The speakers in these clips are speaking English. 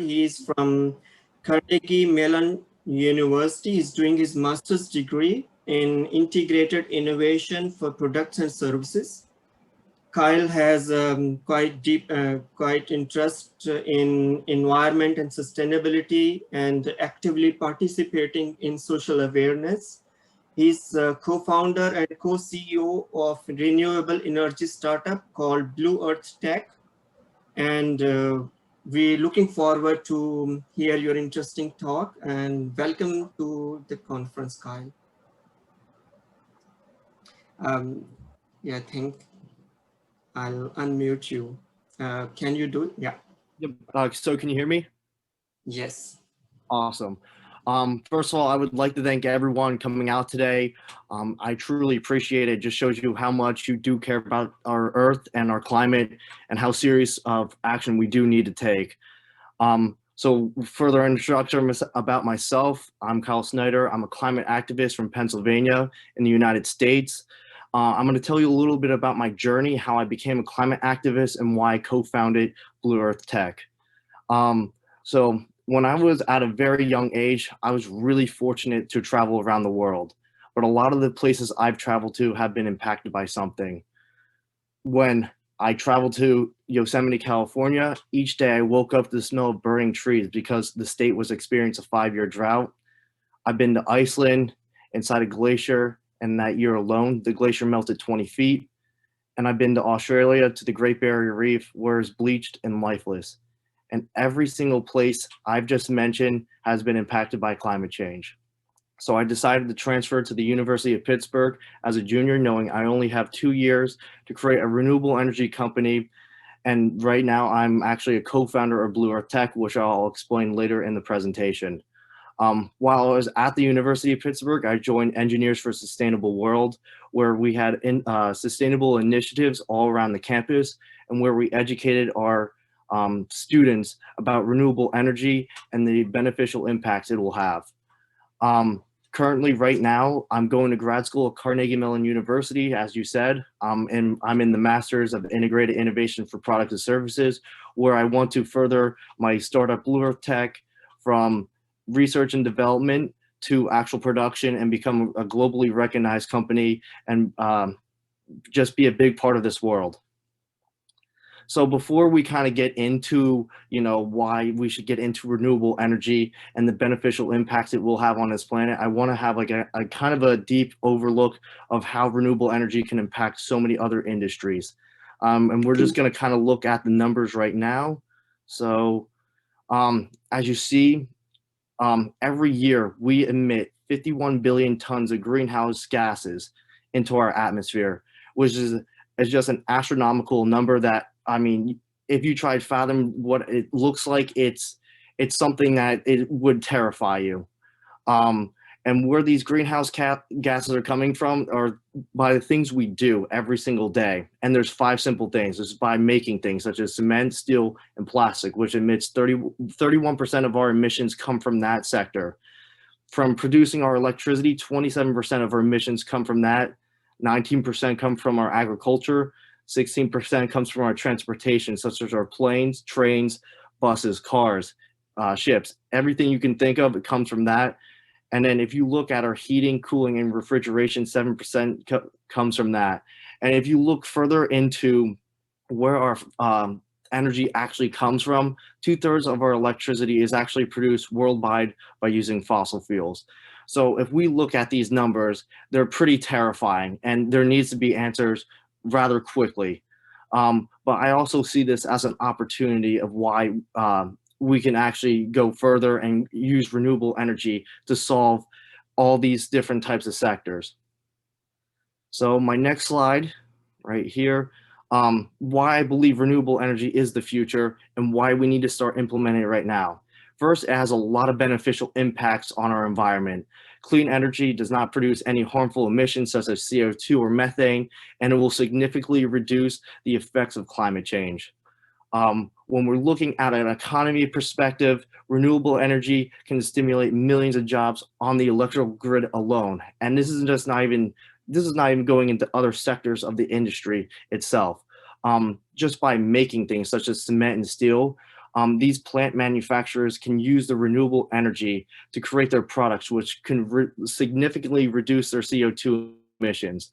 He's from Carnegie Mellon University. He's doing his master's degree in integrated innovation for products and services. Kyle has quite interest in environment and sustainability and actively participating in social awareness. He's co-founder and co-CEO of renewable energy startup called Blue Earth Tech. And we're looking forward to hear your interesting talk, and welcome to the conference, Kyle. Yeah, I think I'll unmute you. Can you do it? Yeah. Yep. So can you hear me? Yes. Awesome. First of all, I would like to thank everyone coming out today. I truly appreciate it. It just shows you how much you do care about our Earth and our climate and how serious of action we do need to take. So further introduction about myself, I'm Kyle Snyder. I'm a climate activist from Pennsylvania in the United States. I'm going to tell you a little bit about my journey, how I became a climate activist, and why I co-founded Blue Earth Tech. So when I was at a very young age, I was really fortunate to travel around the world. But a lot of the places I've traveled to have been impacted by something. When I traveled to Yosemite, California, each day I woke up to the smell of burning trees because the state was experiencing a 5-year drought. I've been to Iceland inside a glacier, and that year alone, the glacier melted 20 feet. And I've been to Australia to the Great Barrier Reef, where it's bleached and lifeless. And every single place I've just mentioned has been impacted by climate change. So I decided to transfer to the University of Pittsburgh as a junior, knowing I only have 2 years to create a renewable energy company. And right now I'm actually a co-founder of Blue Earth Tech, which I'll explain later in the presentation. While I was at the University of Pittsburgh, I joined Engineers for a Sustainable World, where we had sustainable initiatives all around the campus and where we educated our students about renewable energy and the beneficial impacts it will have. Currently, right now, I'm going to grad school at Carnegie Mellon University, as you said, and I'm in the Masters of Integrated Innovation for Products and Services, where I want to further my startup Blue Earth Tech from research and development to actual production and become a globally recognized company and just be a big part of this world. So before we kind of get into, why we should get into renewable energy and the beneficial impacts it will have on this planet, I want to have like a kind of a deep overlook of how renewable energy can impact so many other industries. And we're just going to kind of look at the numbers right now. So as you see, every year we emit 51 billion tons of greenhouse gases into our atmosphere, which is just an astronomical number that, I mean, if you try to fathom what it looks like, it's something that it would terrify you. And where these greenhouse gases are coming from are by the things we do every single day. And there's 5 simple things. It's by making things such as cement, steel, and plastic, which emits 31% of our emissions come from that sector. From producing our electricity, 27% of our emissions come from that. 19% come from our agriculture. 16% comes from our transportation, such as our planes, trains, buses, cars, ships. Everything you can think of, it comes from that. And then if you look at our heating, cooling, and refrigeration, 7% comes from that. And if you look further into where our energy actually comes from, 2/3 of our electricity is actually produced worldwide by using fossil fuels. So if we look at these numbers, they're pretty terrifying, and there needs to be answers rather quickly. But I also see this as an opportunity of why we can actually go further and use renewable energy to solve all these different types of sectors. So my next slide right here, why I believe renewable energy is the future and why we need to start implementing it right now. First, it has a lot of beneficial impacts on our environment. Clean energy does not produce any harmful emissions such as CO2 or methane, and it will significantly reduce the effects of climate change. When we're looking at an economy perspective, renewable energy can stimulate millions of jobs on the electrical grid alone. And this is not even going into other sectors of the industry itself. Just by making things such as cement and steel, these plant manufacturers can use the renewable energy to create their products, which can significantly reduce their CO2 emissions.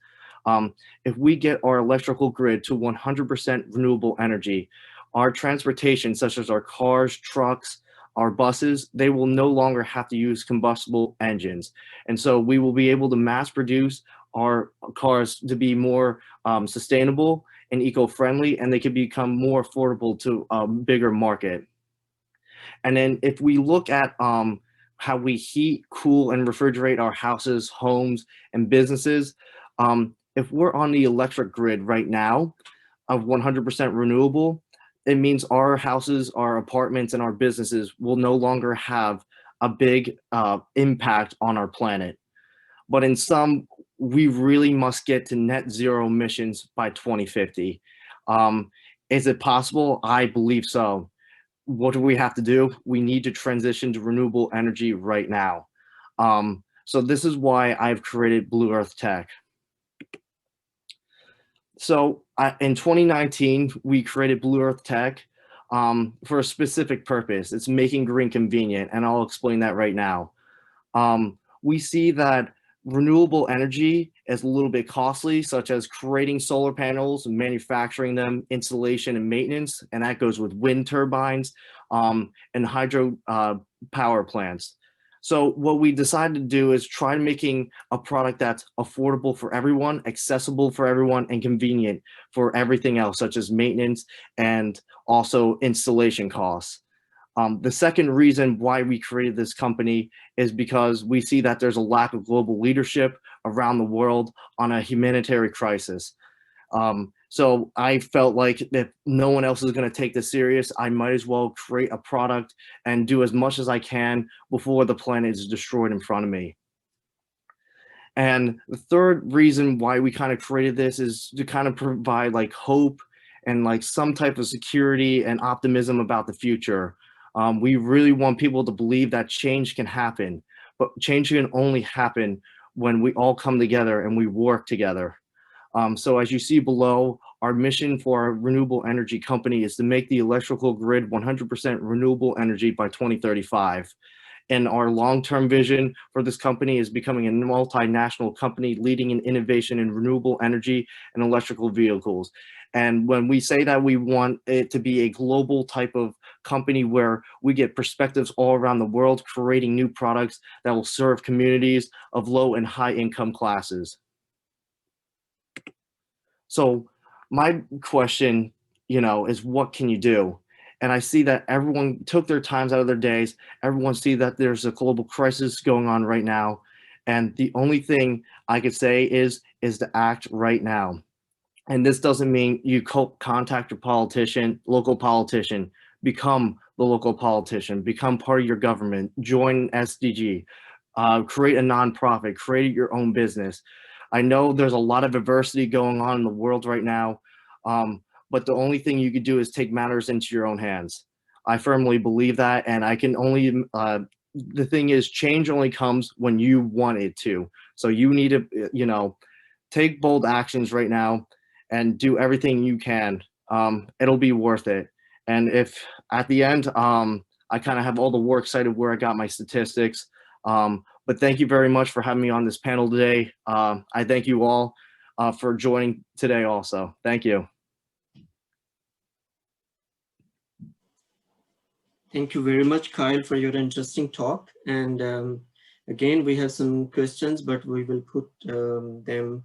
If we get our electrical grid to 100% renewable energy, our transportation, such as our cars, trucks, our buses, they will no longer have to use combustible engines. And so we will be able to mass produce our cars to be more sustainable and eco-friendly, and they can become more affordable to a bigger market. And then if we look at how we heat, cool, and refrigerate our houses, homes, and businesses, if we're on the electric grid right now of 100% renewable, it means our houses, our apartments, and our businesses will no longer have a big impact on our planet. But in some, we really must get to net zero emissions by 2050. Is it possible? I believe so. What do we have to do? We need to transition to renewable energy right now. So this is why I've created Blue Earth Tech. So in 2019, we created Blue Earth Tech for a specific purpose. It's making green convenient, and I'll explain that right now. We see that renewable energy is a little bit costly, such as creating solar panels, manufacturing them, installation and maintenance, and that goes with wind turbines and hydro power plants. So what we decided to do is try making a product that's affordable for everyone, accessible for everyone, and convenient for everything else, such as maintenance and also installation costs. The second reason why we created this company is because we see that there's a lack of global leadership around the world on a humanitarian crisis. So I felt like if no one else is going to take this serious, I might as well create a product and do as much as I can before the planet is destroyed in front of me. And the third reason why we kind of created this is to kind of provide like hope and like some type of security and optimism about the future. We really want people to believe that change can happen, but change can only happen when we all come together and we work together. So as you see below, our mission for our renewable energy company is to make the electrical grid 100% renewable energy by 2035. And our long-term vision for this company is becoming a multinational company leading in innovation in renewable energy and electrical vehicles. And when we say that we want it to be a global type of company where we get perspectives all around the world, creating new products that will serve communities of low and high income classes. So my question, is what can you do? And I see that everyone took their times out of their days. Everyone see that there's a global crisis going on right now. And the only thing I could say is to act right now. And this doesn't mean you contact your politician, local politician, become the local politician, become part of your government, join SDG, create a nonprofit, create your own business. I know there's a lot of adversity going on in the world right now, but the only thing you could do is take matters into your own hands. I firmly believe that, and I can only, the thing is, change only comes when you want it to. So you need to, take bold actions right now and do everything you can. It'll be worth it. And if at the end, I kind of have all the works cited where I got my statistics. But thank you very much for having me on this panel today. I thank you all for joining today also. Thank you. Thank you very much, Kyle, for your interesting talk. And again, we have some questions, but we will put them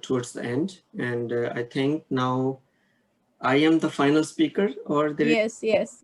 towards the end. And I think now I am the final speaker, or there Yes.